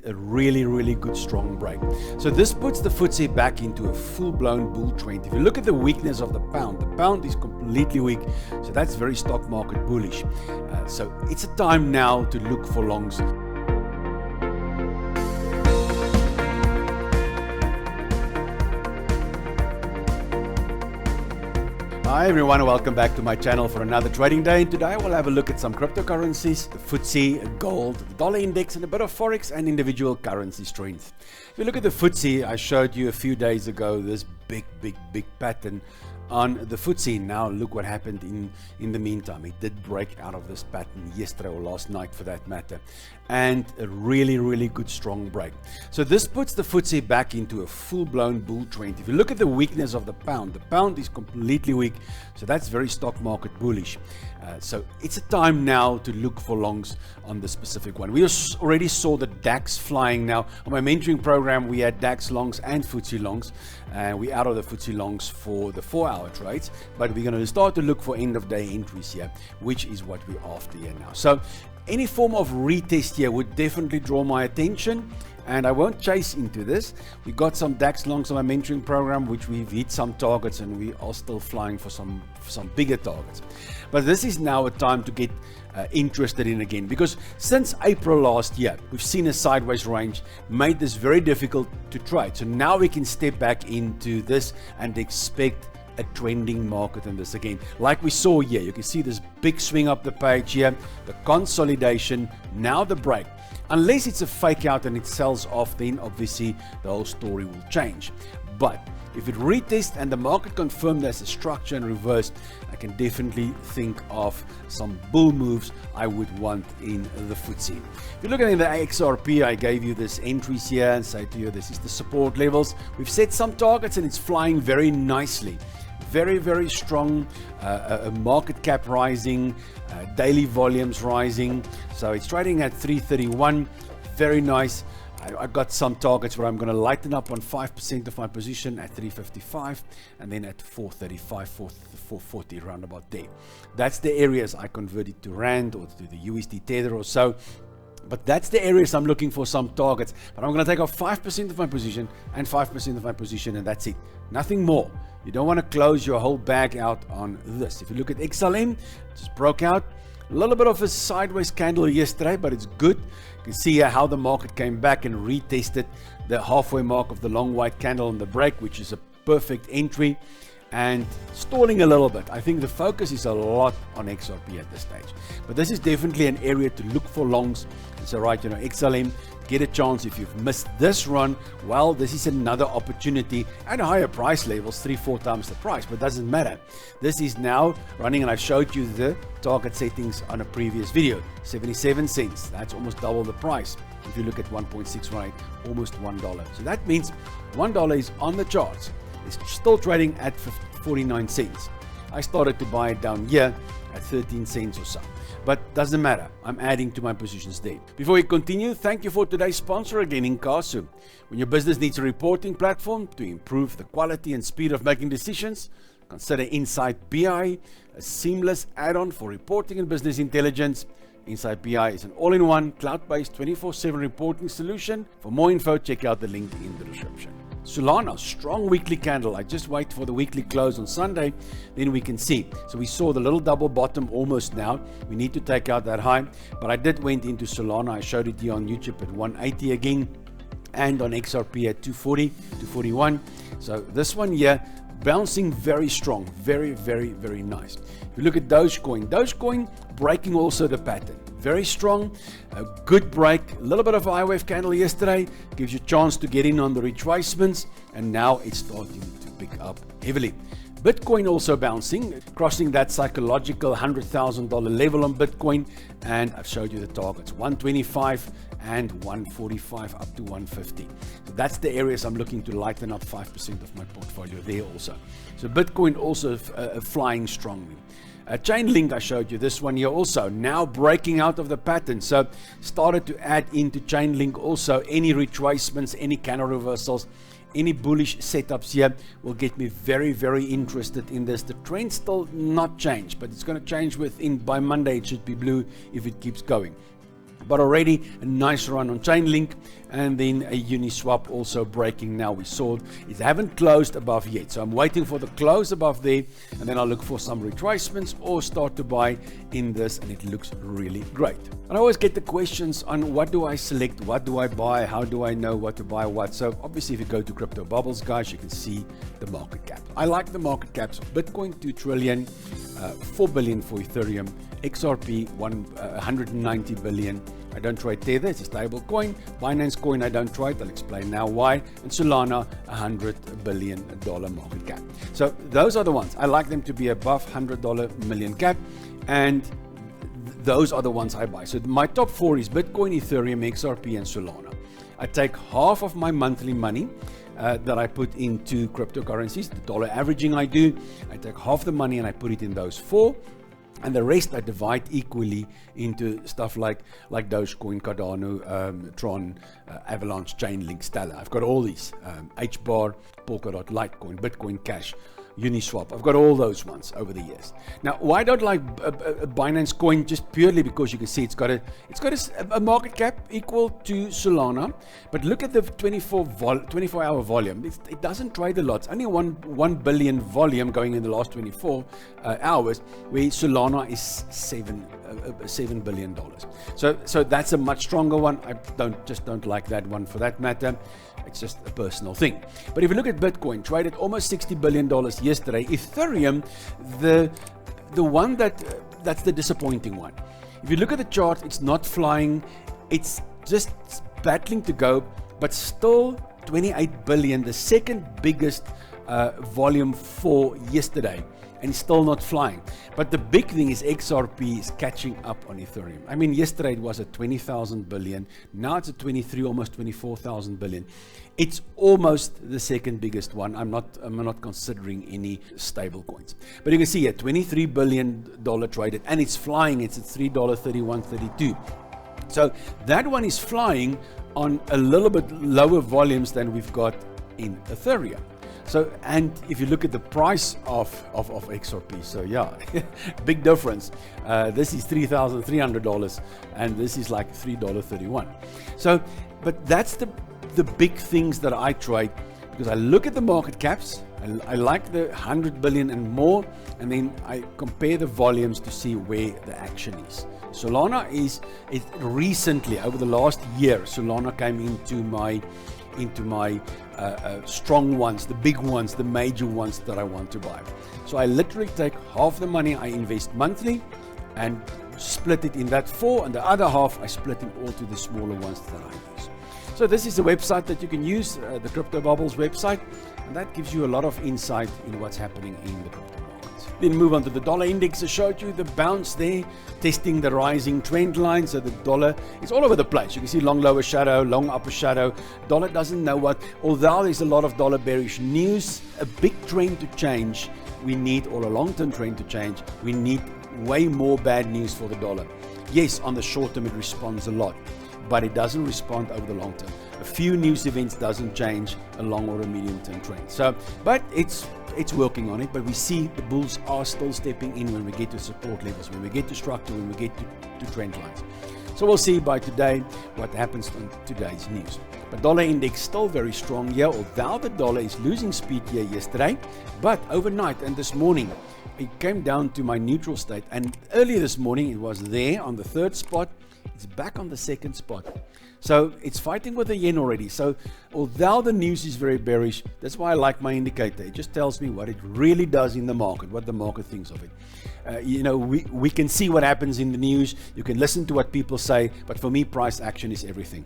a really good strong break. So this puts the FTSE back into a full-blown bull trend. If you look at the weakness of the pound is completely weak, so that's very stock market bullish. So it's a time now to look for longs. Hi everyone, welcome back to my channel for another trading day, and today we'll have a look at some cryptocurrencies, the FTSE, gold, the dollar index, and a bit of Forex and individual currency strength. If you look at the FTSE, I showed you a few days ago this big pattern on the FTSE. Now look what happened in the meantime. It did break out of this pattern yesterday or last night for that matter, and a really good strong break. So this puts the FTSE back into a full-blown bull trend. If you look at the weakness of the pound is completely weak, so that's very stock market bullish. So it's a time now to look for longs on the specific one. We already saw the DAX flying now. On my mentoring program, we had DAX longs and FTSE longs. We're out of the FTSE longs for the 4-hour trades, but we're going to start to look for end of day entries here, which is what we're after here now. So any form of retest here would definitely draw my attention, and I won't chase into this. We got some DAX longs on my mentoring program, which we've hit some targets, and we are still flying for some bigger targets. But this is now a time to get interested in again, because since April last year, we've seen a sideways range, made this very difficult to trade. So now we can step back into this and expect a trending market in this again. Like we saw here, you can see this big swing up the page here, the consolidation, now the break. Unless it's a fake out and it sells off, then obviously the whole story will change. But if it retests and the market confirmed there's a structure and reversed, I can definitely think of some bull moves I would want in the FTSE. If you look at the XRP, I gave you this entries here and say to you, this is the support levels. We've set some targets and it's flying very nicely. Very strong, market cap rising, daily volumes rising. So it's trading at 331, very nice. I got some targets where I'm going to lighten up on 5% of my position at 355 and then at 435, 440, round about there. That's the areas I converted to Rand or to the USD Tether or so. But that's the areas I'm looking for some targets. But I'm going to take off 5% of my position and 5% of my position, and that's it. Nothing more. You don't want to close your whole bag out on this. If you look at XLM, just broke out. A little bit of a sideways candle yesterday, but it's good. You can see here how the market came back and retested the halfway mark of the long white candle on the break, which is a perfect entry. And stalling a little bit. I think the focus is a lot on XRP at this stage. But this is definitely an area to look for longs. It's all right, XLM, get a chance. If you've missed this run, well, this is another opportunity at higher price levels, 3-4 times the price, but it doesn't matter. This is now running, and I showed you the target settings on a previous video, 77 cents. That's almost double the price. If you look at 1.618, almost $1. So that means $1 is on the charts. It's still trading at 49 cents. I started to buy it down here at 13 cents or so. But doesn't matter. I'm adding to my positions there. Before we continue, thank you for today's sponsor again, Incasu. When your business needs a reporting platform to improve the quality and speed of making decisions, consider Insight BI, a seamless add-on for reporting and business intelligence. Insight BI is an all-in-one, cloud-based 24/7 reporting solution. For more info, check out the link in the description. Solana, strong weekly candle. I just wait for the weekly close on Sunday, then we can see. So we saw the little double bottom almost now. We need to take out that high, but I did went into Solana. I showed it here on YouTube at 180 again, and on XRP at 240, 241. So this one here, bouncing very strong, very nice. If you look at Dogecoin breaking also the pattern. Very strong, a good break, a little bit of a high wave candle yesterday, gives you a chance to get in on the retracements, and now it's starting to pick up heavily. Bitcoin also bouncing, crossing that psychological $100,000 level on Bitcoin, and I've showed you the targets, 125 and 145 up to 150. So that's the areas I'm looking to lighten up 5% of my portfolio there also. So Bitcoin also flying strongly. Chainlink, I showed you this one here also, now breaking out of the pattern. So started to add into Chainlink also any retracements, any candle reversals, any bullish setups here will get me very interested in this. The trend still not changed, but it's going to change by Monday. It should be blue if it keeps going. but already a nice run on Chainlink, and then a Uniswap also breaking. Now we saw it haven't closed above yet, so I'm waiting for the close above there, and then I'll look for some retracements or start to buy in this, and it looks really great. And I always get the questions on what do I select, what do I buy, how do I know what to buy what. So obviously if you go to Crypto Bubbles, guys, you can see the market cap. I like the market caps of Bitcoin 2 trillion, 4 billion for Ethereum, XRP 190 billion. I don't trade Tether, it's a stable coin. Binance coin, I don't trade, I'll explain now why. And Solana, $100 billion market cap. So those are the ones. I like them to be above $100 million cap, and those are the ones I buy. So my top 4 is Bitcoin, Ethereum, XRP, and Solana. I take half of my monthly money that I put into cryptocurrencies, the dollar averaging I do. I take half the money and I put it in those 4. And the rest I divide equally into stuff like Dogecoin, Cardano, Tron, Avalanche, Chainlink, Stellar. I've got all these, HBAR, Polkadot, Litecoin, Bitcoin Cash, Uniswap. I've got all those ones over the years. Now, why don't I like Binance coin? Just purely because you can see it's got a market cap equal to Solana, but look at the 24-hour volume. It doesn't trade a lot. It's only 1 billion volume going in the last 24 hours, where Solana is $7 billion. So that's a much stronger one. I don't like that one for that matter. It's just a personal thing. But if you look at Bitcoin, traded almost $60 billion yesterday. Ethereum, the one that's the disappointing one. If you look at the chart, it's not flying. It's just battling to go, but still 28 billion, the second biggest volume for yesterday, and it's still not flying. But the big thing is XRP is catching up on Ethereum. I mean, yesterday it was at 20,000 billion. Now it's at 23, almost 24,000 billion. It's almost the second biggest one. I'm not considering any stable coins. But you can see here, $23 billion traded, and it's flying. It's at $3.3132. So that one is flying on a little bit lower volumes than we've got in Ethereum. So, and if you look at the price of XRP, so yeah, big difference. This is $3,300 and this is like $3.31. So, but that's the big things that I trade, because I look at the market caps, I like the 100 billion and more, and then I compare the volumes to see where the action is. Solana is recently, over the last year, Solana came into my strong ones, the big ones, the major ones that I want to buy. So I literally take half the money I invest monthly and split it in that 4, and the other half I split it all to the smaller ones that I use. So this is the website that you can use, the Crypto Bubbles website, and that gives you a lot of insight in what's happening in the crypto markets. Then move on to the dollar index. I showed you the bounce there, testing the rising trend line. So the dollar is all over the place. You can see long lower shadow, long upper shadow. Dollar doesn't know what, although there's a lot of dollar bearish news, a big trend to change, we need, or a long-term trend to change, we need way more bad news for the dollar. Yes, on the short term it responds a lot, but it doesn't respond over the long term. A few news events doesn't change a long or a medium term trend. So, but it's working on it, but we see the bulls are still stepping in when we get to support levels, when we get to structure, when we get to trend lines. So we'll see by today what happens on today's news. But dollar index still very strong here, although the dollar is losing speed here yesterday, but overnight and this morning it came down to my neutral state, and earlier this morning it was there on the 3rd spot. It's back on the 2nd spot. So it's fighting with the yen already. So although the news is very bearish, that's why I like my indicator. It just tells me what it really does in the market, what the market thinks of it. We can see what happens in the news. You can listen to what people say, but for me, price action is everything.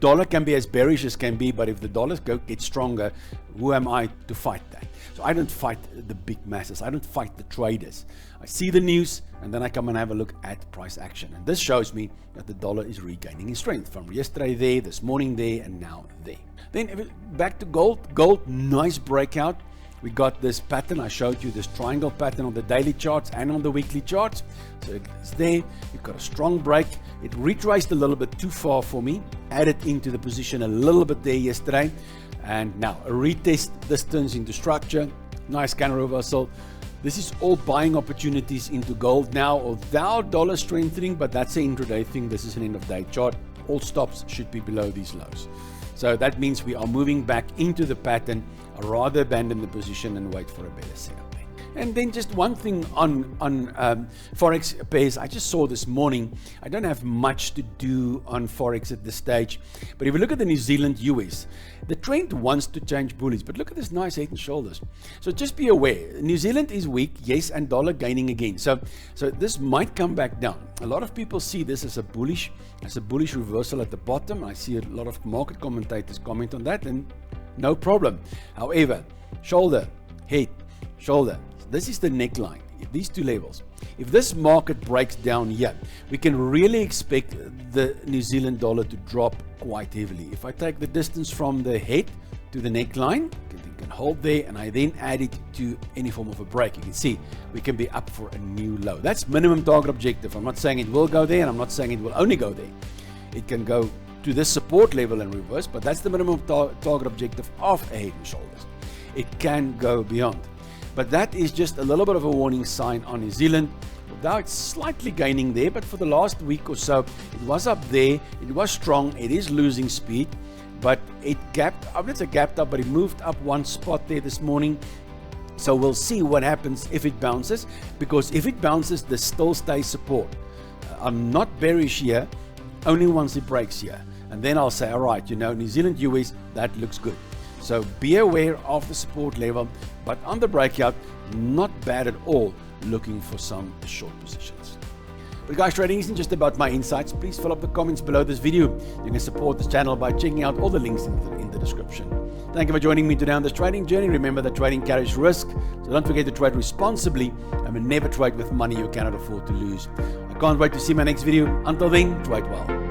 Dollar can be as bearish as can be, but if the dollars get stronger, who am I to fight that? So I don't fight the big masses. I don't fight the traders. I see the news and then I come and have a look at price action. And this shows me that the dollar is regaining in strength from yesterday there, this morning there, and now there. Then back to gold. Gold, nice breakout. We got this pattern. I showed you this triangle pattern on the daily charts and on the weekly charts. So it's there. We've got a strong break. It retraced a little bit too far for me. Added into the position a little bit there yesterday. And now a retest. This turns into structure. Nice counter reversal. This is all buying opportunities into gold now, although dollar strengthening, but that's an intraday thing. This is an end of day chart. All stops should be below these lows. So that means we are moving back into the pattern. I'd rather abandon the position and wait for a better setup. And then just one thing on Forex pairs. I just saw this morning. I don't have much to do on Forex at this stage. But if we look at the New Zealand US, the trend wants to change bullish. But look at this nice head and shoulders. So just be aware. New Zealand is weak, yes, and dollar gaining again. So this might come back down. A lot of people see this as a bullish reversal at the bottom. I see a lot of market commentators comment on that, and no problem. However, shoulder, head, shoulder. This is the neckline, these two levels. If this market breaks down here, we can really expect the New Zealand dollar to drop quite heavily. If I take the distance from the head to the neckline, you can hold there, and I then add it to any form of a break. You can see we can be up for a new low. That's minimum target objective. I'm not saying it will go there, and I'm not saying it will only go there. It can go to this support level and reverse, but that's the minimum target objective of a head and shoulders. It can go beyond. But that is just a little bit of a warning sign on New Zealand. Now it's slightly gaining there, but for the last week or so, it was up there. It was strong. It is losing speed, but it gapped up. It's a gapped up, but it moved up one spot there this morning. So we'll see what happens if it bounces, because if it bounces, this still stays support. I'm not bearish here, only once it breaks here. And then I'll say, all right, New Zealand US, that looks good. So be aware of the support level, but on the breakout, not bad at all, looking for some short positions. But guys, trading isn't just about my insights. Please fill up the comments below this video. You can support this channel by checking out all the links in the description. Thank you for joining me today on this trading journey. Remember that trading carries risk, so don't forget to trade responsibly and never trade with money you cannot afford to lose. I can't wait to see my next video. Until then, trade well.